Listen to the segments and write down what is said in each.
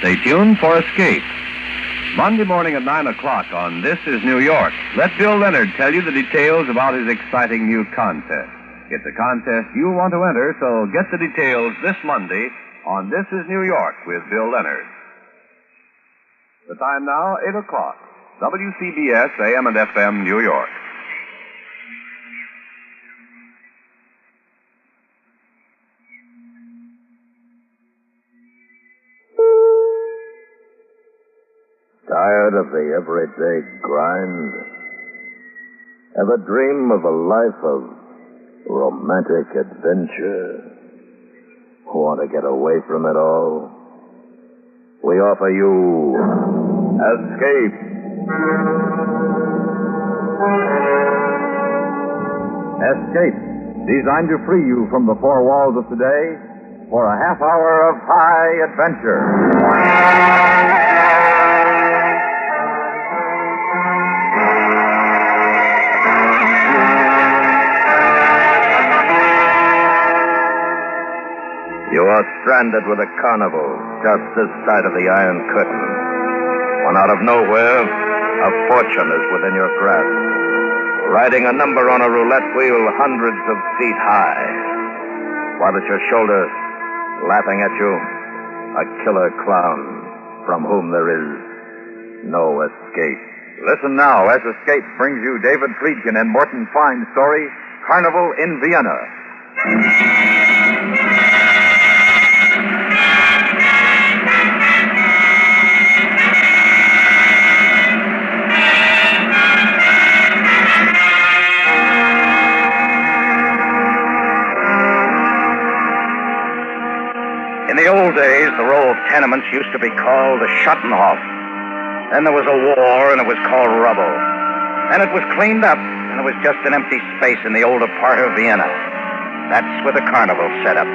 Stay tuned for Escape. Monday morning at 9 o'clock on This is New York. Let Bill Leonard tell you the details about his exciting new contest. It's a contest you want to enter, so get the details this Monday on This is New York with Bill Leonard. The time now, 8 o'clock. WCBS, AM and FM, New York. Tired of the everyday grind? Ever dream of a life of romantic adventure? Want to get away from it all? We offer you Escape. Escape, designed to free you from the four walls of today for a half hour of high adventure. You are stranded with a Carnival just this side of the Iron Curtain, when out of nowhere, a fortune is within your grasp. Riding a number on a roulette wheel hundreds of feet high, while at your shoulder, laughing at you, a killer clown from whom there is no escape. Listen now as Escape brings you David Friedkin and Morton Fine's story, Carnival in Vienna. In the old days, the row of tenements used to be called the Schottenhof. Then there was a war, and it was called rubble. Then it was cleaned up, and it was just an empty space in the older part of Vienna. That's where the Carnival set up.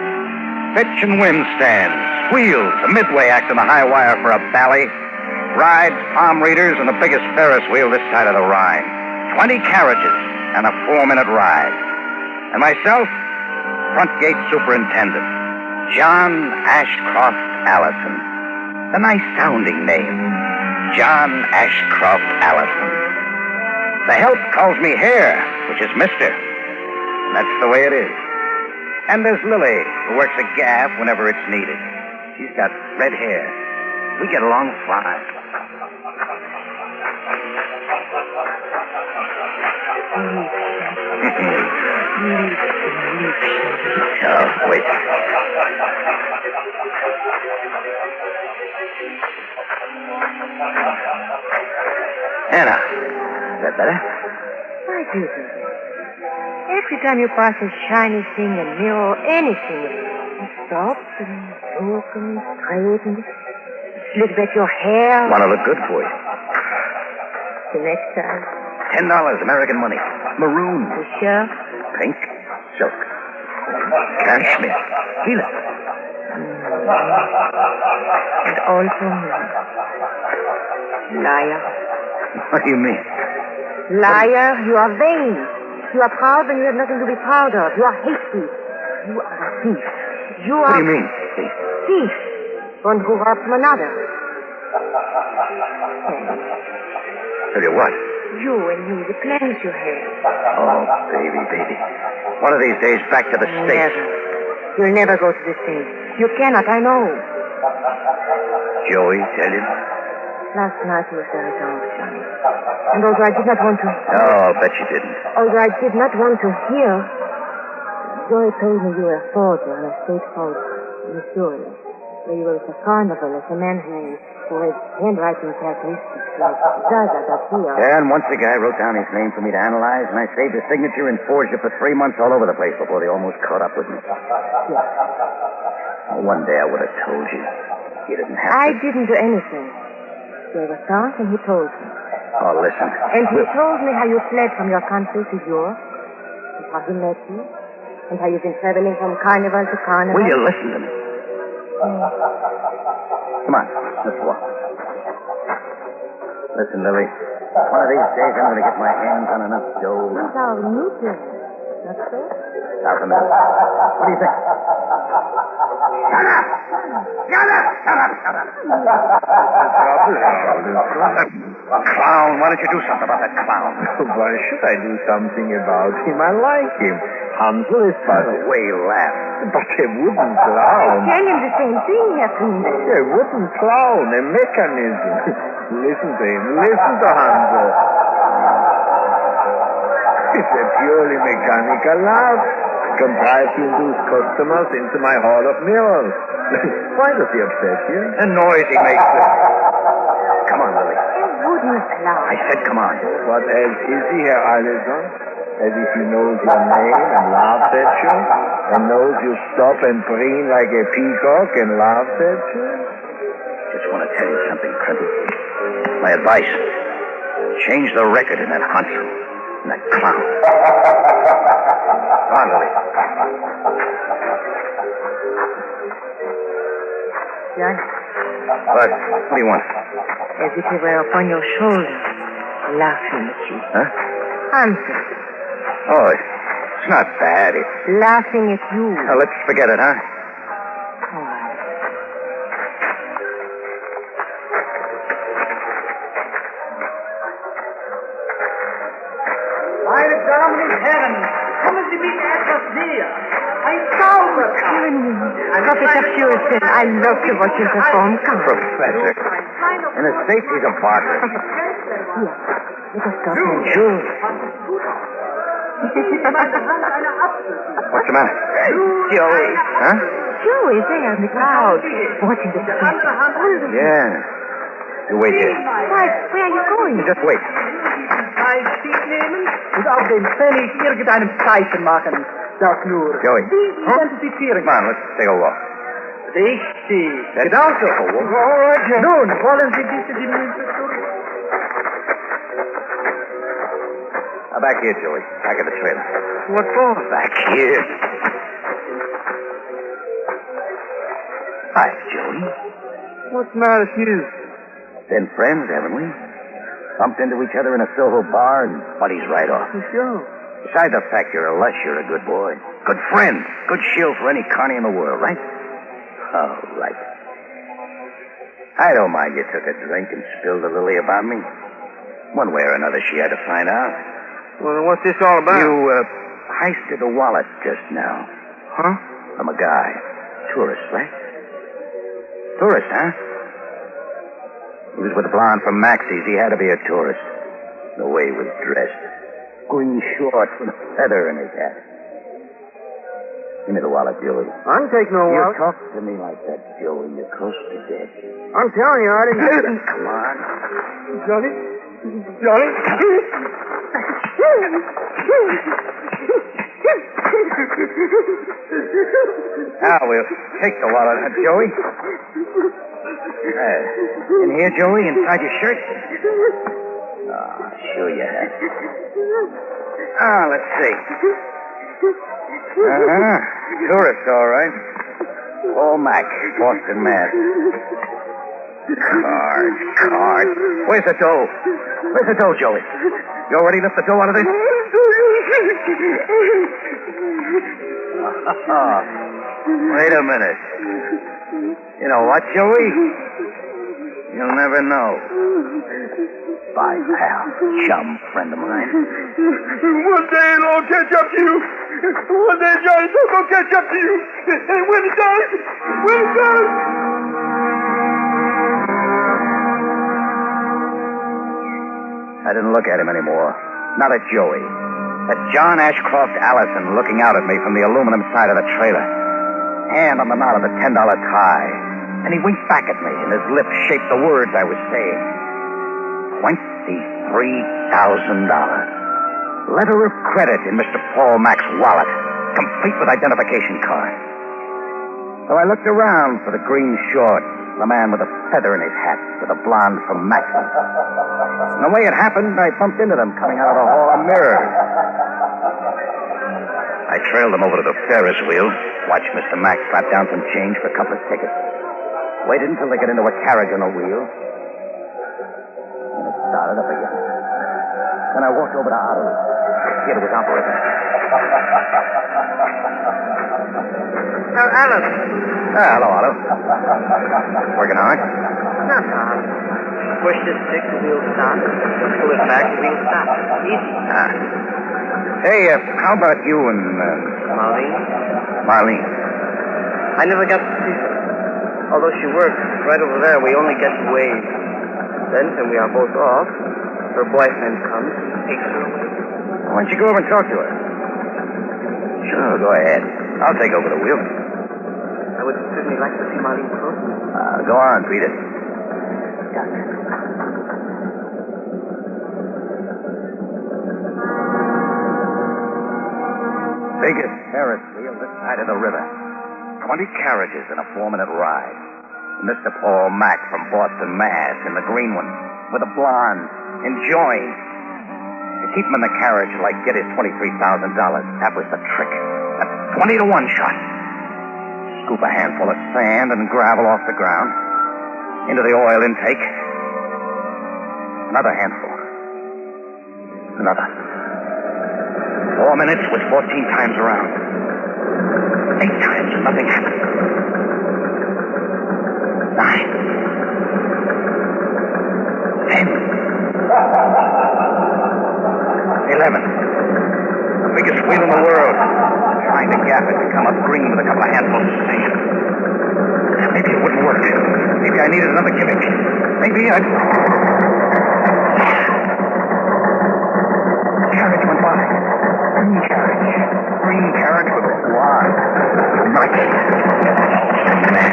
Pitch and wind stands, wheels, a midway act on the high wire for a bally, rides, palm readers, and the biggest Ferris wheel this side of the Rhine. 20 carriages and a 4-minute ride. And myself, front gate superintendent. John Ashcroft Allison. A nice-sounding name. John Ashcroft Allison. The help calls me Hare, which is Mister. That's the way it is. And there's Lily, who works a gaff whenever it's needed. She's got red hair. We get along fine. Oh, wait. Anna, is that better? Why do you do that? Every time you pass a shiny thing, a mirror, anything, you stop and look and straighten it. Slick back your hair. Want to look good for you. The next time. $10 American money. Maroon. The shirt. Pink. Silk. Cashmere. Gila. And all for me. Liar. What do you mean? Liar, you are vain. You are proud when you have nothing to be proud of. You are hasty. You are a thief. You are... What do you mean, thief? Thief. One who robs from another. Tell you what? You and me, the plans you had. Oh, baby, baby. One of these days, back to the States. Never. You'll never go to the States. You cannot, I know. Joey, tell you? Last night you were very drunk, Johnny. And although I did not want to... Oh, I'll bet you didn't. Although I did not want to hear... Joey told me you were a soldier on a state force in Missouri. Where you were at the Carnival as a man who had handwriting characteristics like Zaza got here. Yeah, and once the guy wrote down his name for me to analyze, and I saved his signature and forged it for 3 months all over the place before they almost caught up with me. Yes. One day I would have told you. You didn't have to. I didn't do anything. There was Frank, and he told me. Oh, listen. And he told me how you fled from your country to yours, and how he met you, and how you've been traveling from carnival to carnival. Will you listen to me? Come on, let's walk. Listen, Lily. One of these days I'm going to get my hands on enough dough. These are new plans, not so? South America. What do you think? Shut up! Clown, why don't you do something about that clown? Why should I do something about him? I like him. Hansel is By the way you laugh. but a wooden clown. Tell him the same thing, Herr Kunde. A wooden clown, a mechanism. Listen to him. Listen to Hansel. It's a purely mechanical laugh, contrived to induce customers into my hall of mirrors. Why does he upset you? The noise he makes. Come on, Lily. A wooden clown. I said come on. What else is he, Herr Allison? As if he knows your name and laughs at you, and knows you stop and preen like a peacock and laughs at you? Just want to tell you something, Crimpy. My advice. Change the record in that Hansel and that clown. Come on, Lily. John, What do you want? as if he were upon your shoulder, laughing at you. Huh? Hansel, Oh, it's not bad. laughing at you. Now, let's forget it, huh? All right. Meine Damen und Herren, kommen Sie bitte etwas näher. Ein Zauberkampf. Stop it up, Houston. I love to watch him perform. Come on. Professor. In the States, he's a barber. Here, let us go home. Sure. What's the matter? Joey. Huh? Joey, there in the crowd, watching the spectacle. Yeah. You wait here. Why, where are you going? You just wait. Ein Stich nehmen und auf dem Pfennig irgendeinem Zeichen machen. Das nur. Joey. Sie identifizieren. Come on, let's take a walk. Richtig. Let's Genau so. take a walk. All right. Nun, wollen Sie bitte die Münze zurück? Now, back here, Joey. Back at the trailer. What for? Back here. Hi, Joey. What's the matter with you? Been friends, haven't we? Bumped into each other in a Soho bar and buddies right off. Sure. Besides the fact you're a lush, you're a good boy. Good friend. Good shield for any carny in the world, right? Oh, right. I don't mind you took a drink and spilled a lily about me. One way or another, she had to find out. Well, then what's this all about? You, heisted a wallet just now. Huh? From a guy. Tourist, right? Tourist, huh? He was with a blonde from Maxie's. He had to be a tourist. The way he was dressed. Green shorts with a feather in his hat. Give me the wallet, Joey. I can take no You wallet. talk to me like that, Joey. You're close to death. I'm telling you, I didn't. Come on. Johnny? Johnny? Now we'll take the wallet, huh, Joey? In here, Joey, inside your shirt? Oh, sure you have. Let's see. Tourist, all right. Paul Mack, Boston, Mass. Card. Where's the dough? Where's the dough, Joey? You already left the dough out of this? Wait a minute. You know what, Joey? You'll never know. Bye, pal. Chum, friend of mine. One day it'll all catch up to you. One day Johnny Tuck will catch up to you. And when it does, I didn't look at him anymore. Not at Joey. At John Ashcroft Allison looking out at me from the aluminum side of the trailer. Hand on the knot of the $10 tie. And he winked back at me, and his lips shaped the words I was saying. $23,000. Letter of credit in Mr. Paul Mack's wallet, complete with identification card. So I looked around for the green shorts, the man with a feather in his hat, with a blonde from Maxie. And the way it happened, I bumped into them coming out of the hall of mirrors. I trailed them over to the Ferris wheel, watched Mr. Mack slap down some change for a couple of tickets. Waited until they got into a carriage on a wheel. And it started up again. Then I walked over to Otto. The kid was operating. Alan. Hello, Otto. Working hard? Not hard. Push this stick, the wheel starts. Pull it back, the wheel stops. Easy. Hey, how about you and, Marlene? I never got to see her. Although she works right over there, we only get to wave. Then, when we are both off, her boyfriend comes and takes her away. Why don't you go over and talk to her? Sure, go ahead. I'll take over the wheel. I would certainly like to see Marlene close. Go on, beat it. Biggest Ferris wheel this side of the river. 20 carriages in a 4-minute ride. Mr. Paul Mack from Boston, Mass. in the green one, with a blonde, enjoying. To keep him in the carriage like get his $23,000. That was the trick. A 20-to-1 shot. Scoop a handful of sand and gravel off the ground. Into the oil intake. Another handful. Another. 4 minutes was 14 times around. 8 times and nothing happened. 9. 10. 11. The biggest wheel in the world. Trying to gap it to come up green with a couple of handfuls of sand. Maybe it wouldn't work. Maybe I needed another gimmick. Maybe I'd... Carriage went by. Green carriage. Green carriage with a blonde. Nice. Oh, man.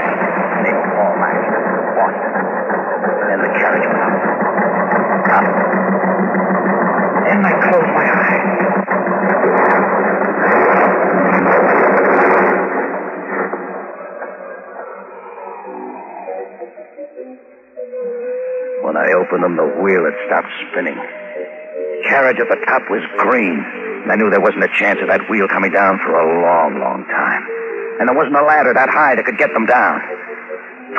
Named Paul Mack. Boston. And then the carriage went up. Up. Then I closed my eyes. When I opened them, the wheel had stopped spinning. The carriage at the top was green. And I knew there wasn't a chance of that wheel coming down for a long, long time. And there wasn't a ladder that high that could get them down.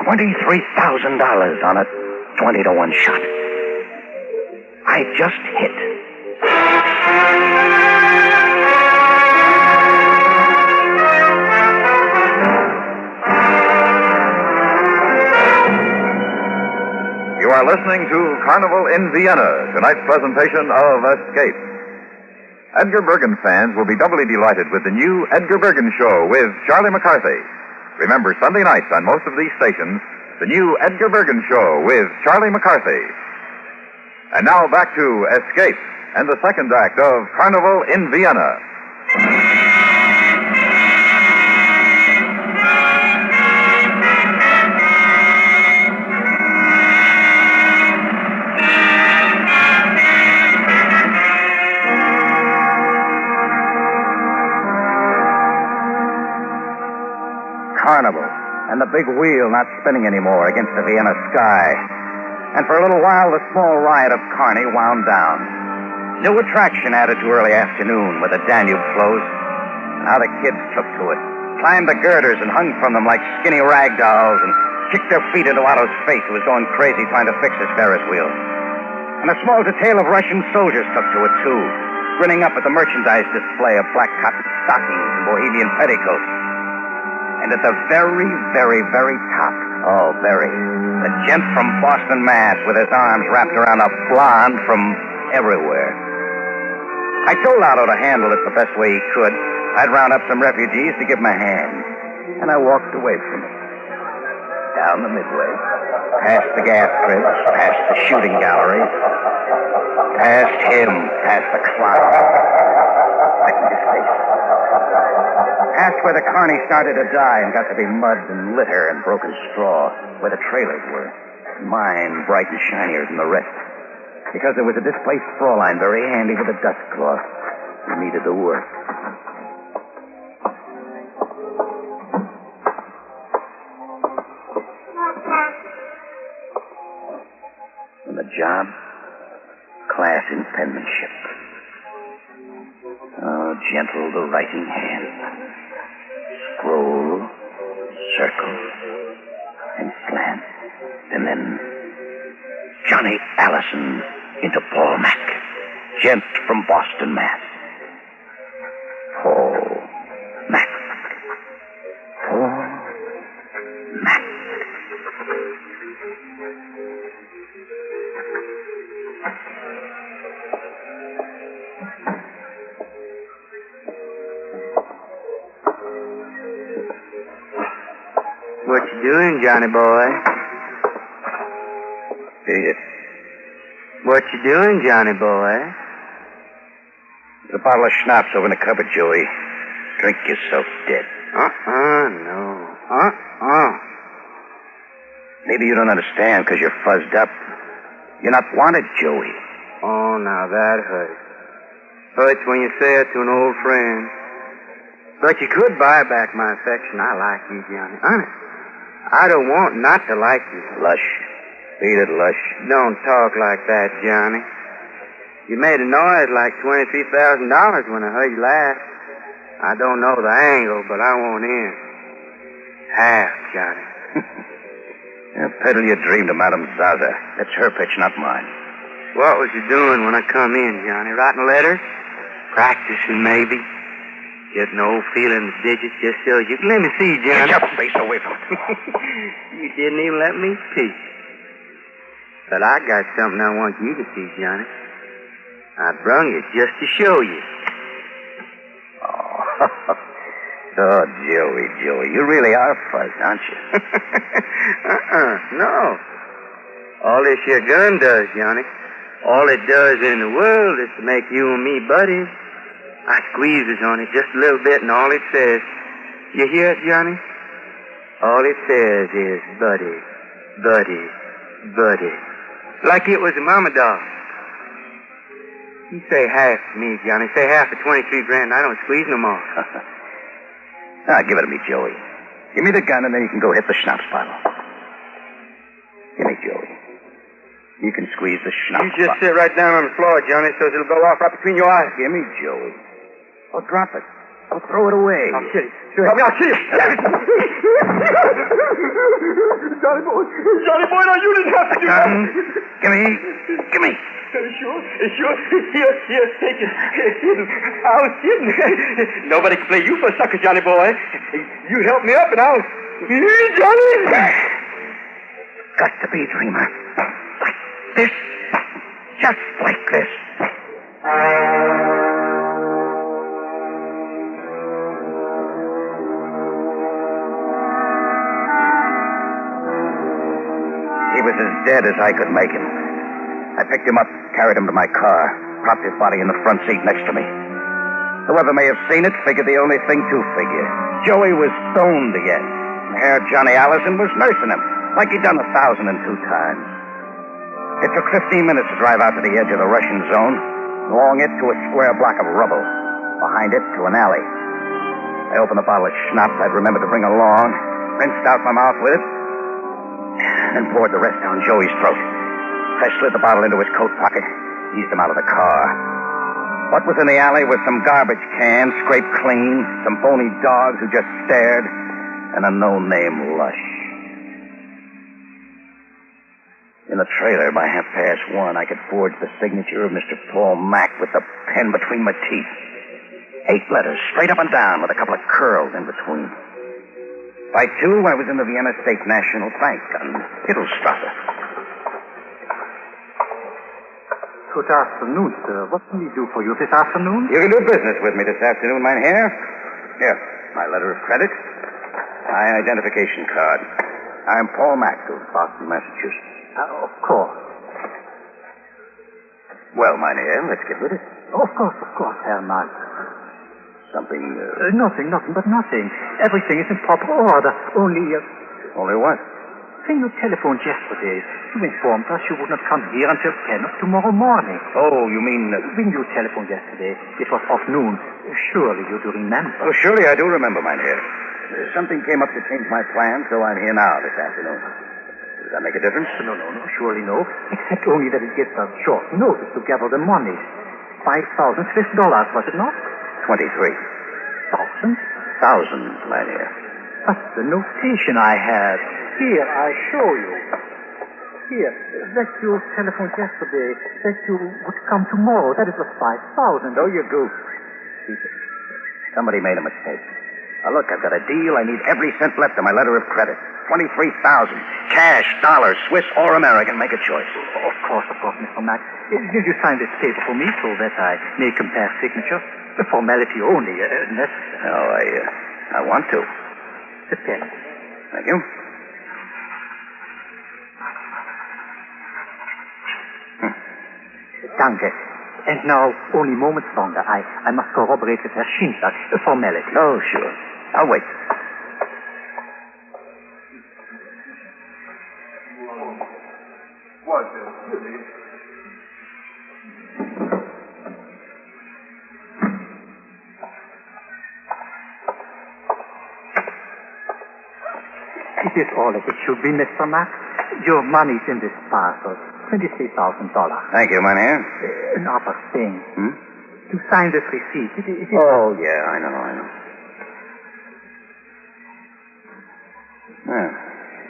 $23,000 on a 20-to-1 shot. I just hit. You are listening to Carnival in Vienna, tonight's presentation of Escape. Edgar Bergen fans will be doubly delighted with the new Edgar Bergen Show with Charlie McCarthy. Remember, Sunday nights on most of these stations, the new Edgar Bergen Show with Charlie McCarthy. And now back to Escape and the second act of Carnival in Vienna. Carnival, and the big wheel not spinning anymore against the Vienna sky. And for a little while, the small riot of Carney wound down. New attraction added to early afternoon where the Danube flows, and how the kids took to it, climbed the girders and hung from them like skinny rag dolls, and kicked their feet into Otto's face, who was going crazy trying to fix his Ferris wheel. And a small detail of Russian soldiers took to it, too, grinning up at the merchandise display of black cotton stockings and Bohemian petticoats. And at the very, very, very top, the gent from Boston, Mass, with his arms wrapped around a blonde from everywhere. I told Otto to handle it the best way he could. I'd round up some refugees to give him a hand. And I walked away from it. Down the midway, past the gas cribs, past the shooting gallery, past him, past the clown. Right in his face. Past where the Carney started to die and got to be mud and litter and broken straw, where the trailers were. Mine bright and shinier than the rest. Because there was a displaced Fraulein very handy with a dust cloth who needed the work. And the job? Class in penmanship. Oh, gentle the writing hand. Scroll, circle, and slant. And then Johnny Allison into Paul Mack, gent from Boston, Mass. Paul Mack. What you doing, Johnny boy? Idiot. What you doing, Johnny boy? There's a bottle of schnapps over in the cupboard, Joey. Drink yourself dead. No. Maybe you don't understand because you're fuzzed up. You're not wanted, Joey. Oh, now that hurts. Hurts when you say it to an old friend. But you could buy back my affection. I like you, Johnny. Honest. I don't want not to like you. Lush. Beat it, Lush. Don't talk like that, Johnny. You made a noise like $23,000 when I heard you laugh. I don't know the angle, but I want in. Half, Johnny. Peddle your dream to Madame Zaza. That's her pitch, not mine. What was you doing when I come in, Johnny? Writing letters? Practicing, maybe? Getting old feeling the digits just so you can let me see, Johnny. Get your face away from it. You didn't even let me peek. But I got something I want you to see, Johnny. I brung it just to show you. Oh, Joey. You really are fuzzed, aren't you? No. All this here gun does, Johnny, all it does in the world is to make you and me buddies. I squeezes on it just a little bit, and all it says, you hear it, Johnny? All it says is buddy, buddy, buddy. Like it was a mama dog. You say half to me, Johnny. Say half for 23 grand. I don't squeeze no more. Give it to me, Joey. Give me the gun, and then you can go hit the schnapps bottle. Give me, Joey. You can squeeze the schnapps You just bottle. sit right down on the floor, Johnny, so it'll go off right between your eyes. Give me, Joey. Oh, drop it. Oh, throw it away. I'll kill you. Help me, I'll kill you. Johnny boy, now you didn't have to do that. Give me. Sure. Here, take it. I was kidding. Nobody can play you for a sucker, Johnny boy. You helped me up, and I was... Johnny! Got to be, dreamer. Like this. Just like this. He was as dead as I could make him. I picked him up, carried him to my car, propped his body in the front seat next to me. Whoever may have seen it figured the only thing to figure. Joey was stoned again. And Herr Johnny Allison was nursing him, like he'd done 1,002 times. It took 15 minutes to drive out to the edge of the Russian zone, along it to a square block of rubble, behind it to an alley. I opened a bottle of schnapps I'd remembered to bring along, rinsed out my mouth with it, and poured the rest down Joey's throat. I slid the bottle into his coat pocket, eased him out of the car. What was in the alley was some garbage cans scraped clean, some bony dogs who just stared, and a no-name Lush. In the trailer by 1:30, I could forge the signature of Mr. Paul Mack with the pen between my teeth. 8 letters, straight up and down, with a couple of curls in between. By 2, I was in the Vienna State National Bank on Hittelstrasse. Good afternoon, sir. What can we do for you this afternoon? You can do business with me this afternoon, mynheer. Here, my letter of credit, my identification card. I'm Paul Mack of Boston, Massachusetts. Of course. Well, mynheer, let's get with it. Of course, Herr Mack. Something, Nothing but nothing. Everything is in proper order. Only what? when you telephoned yesterday, you informed us you would not come here until 10 of tomorrow morning. Oh, you mean... When you telephoned yesterday, it was off noon. Surely you do remember. Oh, surely I do remember, mynheer. Something came up to change my plan, so I'm here now this afternoon. Does that make a difference? No, surely no. Except only that it gives us short notice to gather the money. 5,000 Swiss dollars, was it not? 23. 1,000? Mynheer. But the notation I have. Here, I show you. Here, that you telephoned yesterday, that you would come tomorrow. That is was 5,000. Oh, you goof. Somebody made a mistake. Now, look, I've got a deal. I need every cent left of my letter of credit. $23,000. Cash, dollars, Swiss or American. Make a choice. Of course, Mr. Max. Will you sign this paper for me so that I may compare signatures? The formality only, necessary. Oh, I want to. The pen. Thank you. Danke. And now, only moments longer. I must corroborate with Herr Schindler. A formality. Oh, sure. I'll wait. It is all as it should be, Mr. Max. Your money's in this parcel. $23,000. Thank you, Mynheer. Another thing. To sign this receipt. It is... Oh, yeah, I know. Yeah.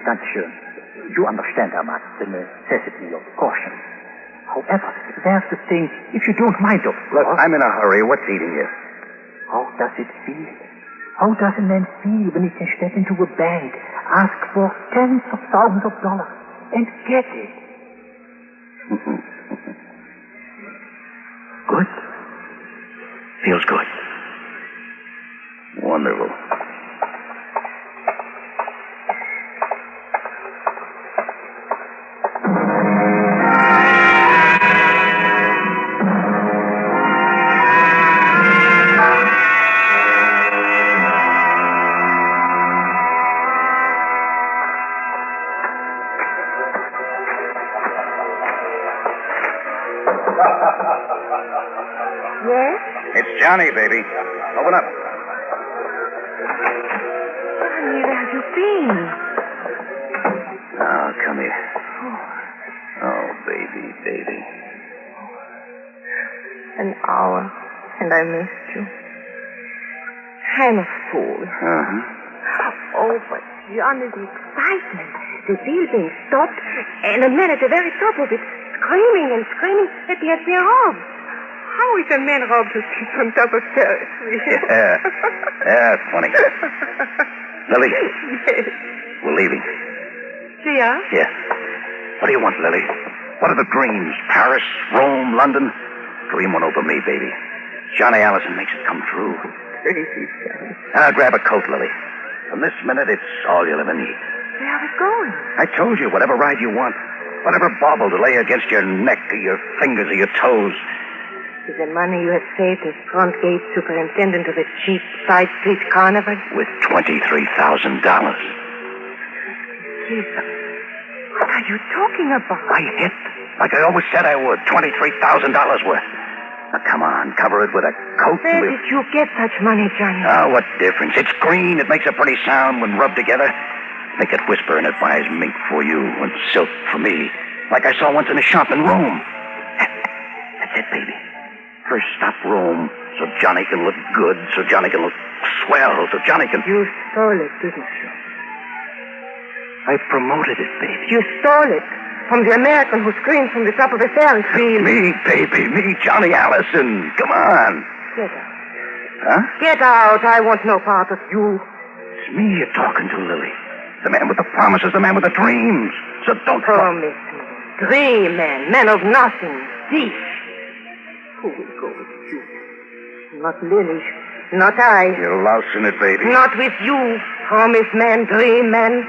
Dankeschön. You understand, Herr Max, the necessity of caution. However, there's the thing, if you don't mind, of Look, course. I'm in a hurry. What's eating you? How does it feel? How does a man feel when he can step into a bank, ask for tens of thousands of dollars, and get it? Good. Feels good. Wonderful. Yes? It's Johnny, baby. Open up. Johnny, where have you been? Oh, come here. Oh, baby. An hour, and I missed you. I'm a fool. Uh-huh. Oh, but Johnny, the excitement. The deal being stopped, and a man at the very top of it, screaming that he had been robbed. How is a man robbed who sits on top of Ferris wheel? Yeah, it's funny. Lily. Yes. We're leaving. Yeah? Yes. What do you want, Lily? What are the dreams? Paris, Rome, London? Dream one over me, baby. Johnny Allison makes it come true. Crazy, Johnny. Now grab a coat, Lily. From this minute, it's all you'll ever need. Where are we going? I told you, whatever ride you want. Whatever bauble to lay against your neck or your fingers or your toes. Is the money you have saved as front gate superintendent of a cheap side street carnival? With $23,000. Jesus. What are you talking about? I hit, like I always said I would, $23,000 worth. Now, come on, cover it with a coat. Where did you get such money, Johnny? Oh, what difference? It's green. It makes a pretty sound when rubbed together. Make it whisper and it buys mink for you and silk for me, like I saw once in a shop in Rome. That's it, baby. First stop Rome, so Johnny can look good, so Johnny can look swell, so Johnny can... You stole it, didn't you? I promoted it, baby. You stole it from the American who screamed from the top of the Ferris wheel. Me, baby, me, Johnny Allison. Come on. Get out. Huh? Get out. I want no part of you. It's me you're talking to, Lily. The man with the promises, the man with the dreams. So don't... Promise me. Dream man of nothing. Thief. Who will go with you? Not Lily. Not I. You're lousing it, baby. Not with you. Promise man, dream man.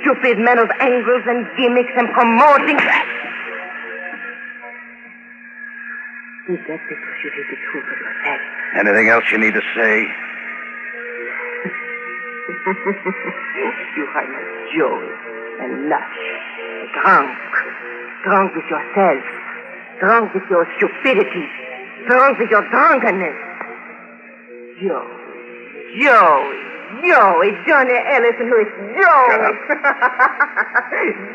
Stupid man of angles and gimmicks and promoting. Is that because you hate the truth of yourself? Anything else you need to say? You are like Joey and lush. Drunk with yourself. Drunk with your stupidity. Drunk with your drunkenness. Joey, Johnny Ellison, who is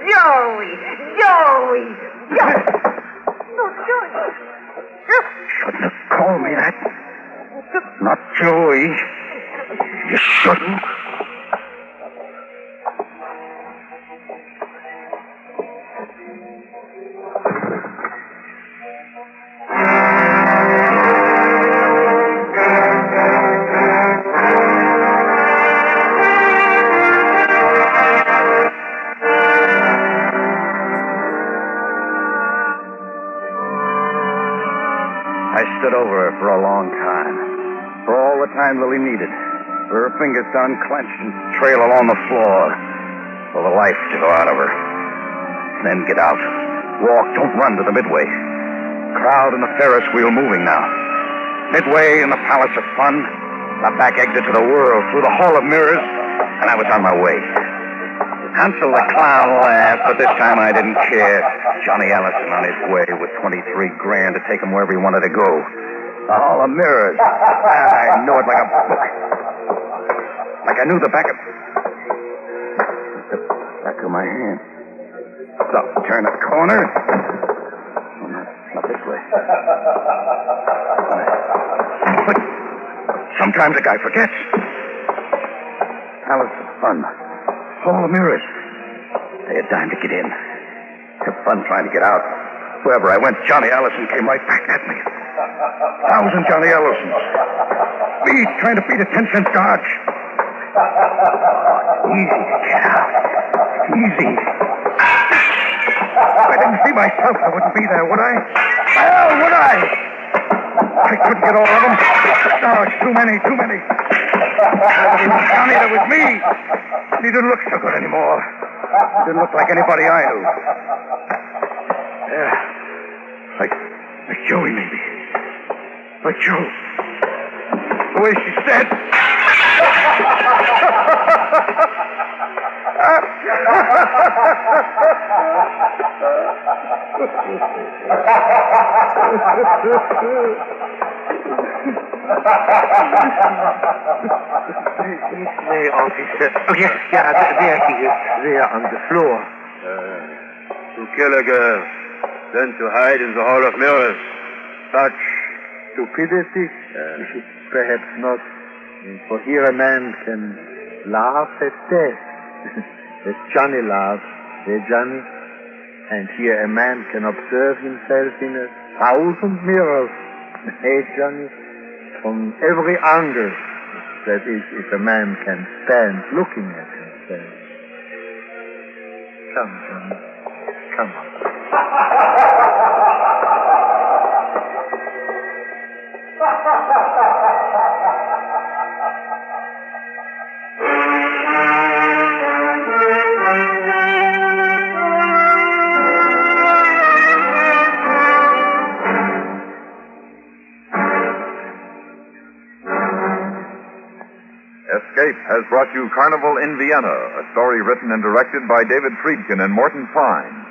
Joey. Joey. No, Joey. Shouldn't have called me that. Not Joey. You shouldn't. I stood over her for a long time. For all the time Lily needed. For her fingers to unclench and trail along the floor. For the life to go out of her. Then get out. Walk, don't run to the midway. Crowd in the Ferris wheel moving now. Midway in the Palace of Fun. The back exit to the world through the Hall of Mirrors. And I was on my way. Hansel the Clown laughed, but this time I didn't care. Johnny Allison on his way with $23 grand to take him wherever he wanted to go. The Hall of Mirrors. I know it like a book. Like I knew the back of my hand. So, turn the corner. Oh, not this way. But sometimes a guy forgets. Palace of Fun. Hall of Mirrors. They had time to get in. Had fun trying to get out. Wherever I went, Johnny Allison came right back at me. 1,000 Johnny Allisons. Speed trying to beat a 10-cent dodge. Easy to get out. Easy. If I didn't see myself, I wouldn't be there, would I? Hell, would I? I couldn't get all of them. No, it's too many. It was Johnny, that was me. And he didn't look so good anymore. Didn't look like anybody I knew. Yeah. Like Joey, maybe. Like Joe. The way she said. Nee, officer. Oh, yeah, there he is. There on the floor. To kill a girl, then to hide in the Hall of Mirrors. Such Stupidity? Perhaps not. For here a man can laugh at death. As Johnny laughed, Johnny? And here a man can observe himself in 1,000 mirrors. Johnny? From every angle. That is, if a man can stand looking at himself. Come, Johnny. Come on. Escape has brought you Carnival in Vienna, a story written and directed by David Friedkin and Morton Fine.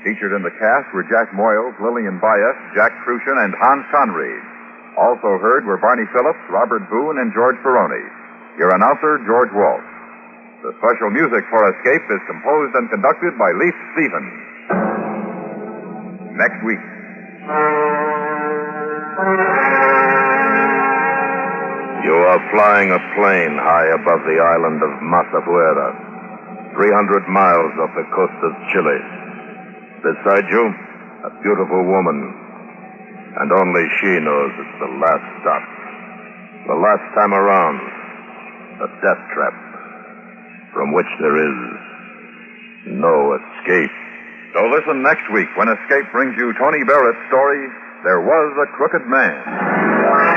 Featured in the cast were Jack Moyles, Lillian Bayes, Jack Crucian, and Hans Conried. Also heard were Barney Phillips, Robert Boone, and George Peroni. Your announcer, George Walsh. The special music for Escape is composed and conducted by Leif Stevens. Next week. You are flying a plane high above the island of Masafuera, 300 miles off the coast of Chile. Beside you, a beautiful woman, and only she knows it's the last stop. The last time around, a death trap from which there is no escape. So listen next week when Escape brings you Tony Barrett's story, There Was a Crooked Man.